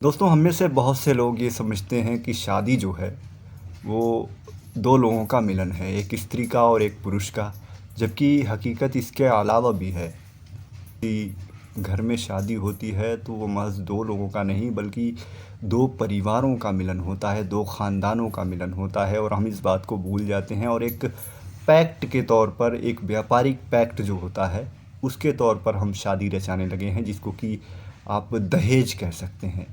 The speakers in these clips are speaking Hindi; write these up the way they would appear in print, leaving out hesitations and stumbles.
दोस्तों, हम में से बहुत से लोग ये समझते हैं कि शादी जो है वो दो लोगों का मिलन है, एक स्त्री का और एक पुरुष का। जबकि हकीकत इसके अलावा भी है कि घर में शादी होती है तो वो महज दो लोगों का नहीं बल्कि दो परिवारों का मिलन होता है, दो ख़ानदानों का मिलन होता है। और हम इस बात को भूल जाते हैं और एक पैक्ट के तौर पर, एक व्यापारिक पैक्ट जो होता है उसके तौर पर हम शादी रचाने लगे हैं, जिसको कि आप दहेज कह सकते हैं।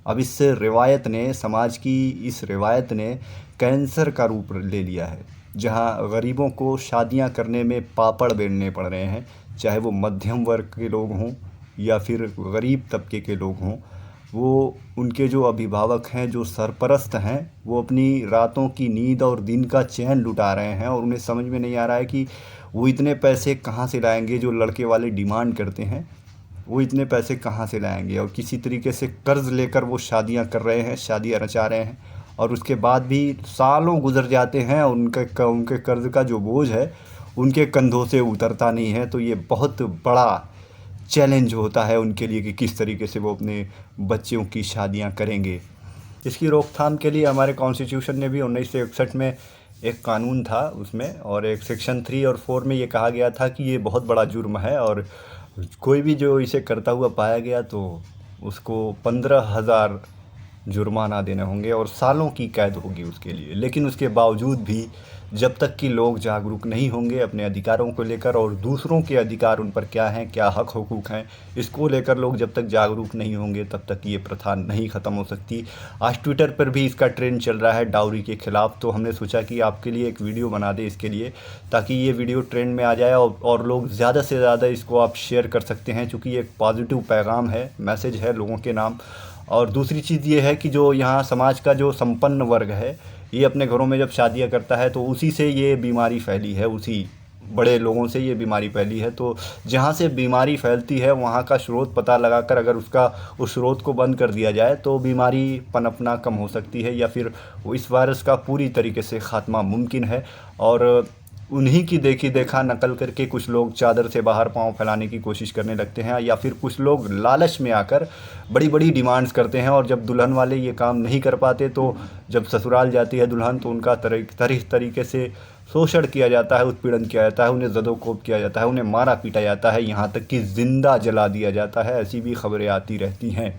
अब इस रिवायत ने, समाज की इस रिवायत ने कैंसर का रूप ले लिया है, जहां गरीबों को शादियां करने में पापड़ बेलने पड़ रहे हैं, चाहे वो मध्यम वर्ग के लोग हों या फिर गरीब तबके के लोग हों। वो उनके जो अभिभावक हैं, जो सरपरस्त हैं, वो अपनी रातों की नींद और दिन का चैन लुटा रहे हैं और उन्हें समझ में नहीं आ रहा है कि वो इतने पैसे कहाँ से लाएंगे। जो लड़के वाले डिमांड करते हैं वो इतने पैसे कहाँ से लाएंगे, और किसी तरीके से कर्ज़ लेकर वो शादियां कर रहे हैं, शादियां रचा रहे हैं। और उसके बाद भी सालों गुजर जाते हैं और उनके कर्ज़ का जो बोझ है उनके कंधों से उतरता नहीं है। तो ये बहुत बड़ा चैलेंज होता है उनके लिए कि किस तरीके से वो अपने बच्चों की शादियां करेंगे। इसकी रोकथाम के लिए हमारे कॉन्स्टिट्यूशन ने भी 1961 में एक कानून था उसमें, और एक सेक्शन 3 और 4 में ये कहा गया था कि ये बहुत बड़ा जुर्म है और कोई भी जो इसे करता हुआ पाया गया तो उसको 15,000 जुर्माना देने होंगे और सालों की कैद होगी उसके लिए। लेकिन उसके बावजूद भी जब तक कि लोग जागरूक नहीं होंगे अपने अधिकारों को लेकर, और दूसरों के अधिकार उन पर क्या हैं, क्या हक हुकूक हैं, इसको लेकर लोग जब तक जागरूक नहीं होंगे तब तक ये प्रथा नहीं ख़त्म हो सकती। आज ट्विटर पर भी इसका ट्रेंड चल रहा है डाउरी के ख़िलाफ़, तो हमने सोचा कि आपके लिए एक वीडियो बना दें इसके लिए, ताकि ये वीडियो ट्रेंड में आ जाए और लोग ज़्यादा से ज़्यादा इसको आप शेयर कर सकते हैं, चूँकि ये एक पॉजिटिव पैगाम है, मैसेज है लोगों के नाम। और दूसरी चीज़ ये है कि जो यहाँ समाज का जो संपन्न वर्ग है, ये अपने घरों में जब शादियाँ करता है तो उसी से ये बीमारी फैली है, उसी बड़े लोगों से ये बीमारी फैली है। तो जहाँ से बीमारी फैलती है वहाँ का स्रोत पता लगाकर अगर उस स्रोत को बंद कर दिया जाए तो बीमारी पनपना कम हो सकती है, या फिर वो इस वायरस का पूरी तरीके से ख़ात्मा मुमकिन है। और उन्हीं की देखी देखा नकल करके कुछ लोग चादर से बाहर पाँव फैलाने की कोशिश करने लगते हैं, या फिर कुछ लोग लालच में आकर बड़ी बड़ी डिमांड्स करते हैं। और जब दुल्हन वाले ये काम नहीं कर पाते तो जब ससुराल जाती है दुल्हन तो उनका तरीके से शोषण किया जाता है, उत्पीड़न किया जाता है, उन्हें ज़दोकोब किया जाता है, उन्हें मारा पीटा जाता है, यहाँ तक कि ज़िंदा जला दिया जाता है। ऐसी भी खबरें आती रहती हैं,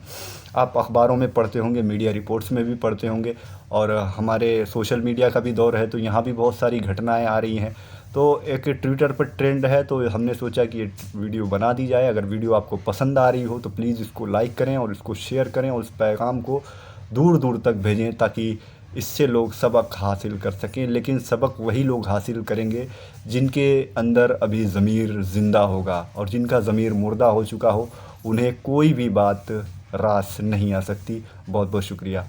आप अखबारों में पढ़ते होंगे, मीडिया रिपोर्ट्स में भी पढ़ते होंगे, और हमारे सोशल मीडिया का भी दौर है तो यहाँ भी बहुत सारी घटनाएं आ रही हैं। तो एक ट्विटर पर ट्रेंड है तो हमने सोचा कि ये वीडियो बना दी जाए। अगर वीडियो आपको पसंद आ रही हो तो प्लीज़ इसको लाइक करें और इसको शेयर करें और इस पैगाम को दूर दूर तक भेजें, ताकि इससे लोग सबक हासिल कर सकें। लेकिन सबक वही लोग हासिल करेंगे जिनके अंदर अभी ज़मीर ज़िंदा होगा, और जिनका ज़मीर मुर्दा हो चुका हो उन्हें कोई भी बात रास नहीं आ सकती। बहुत बहुत शुक्रिया।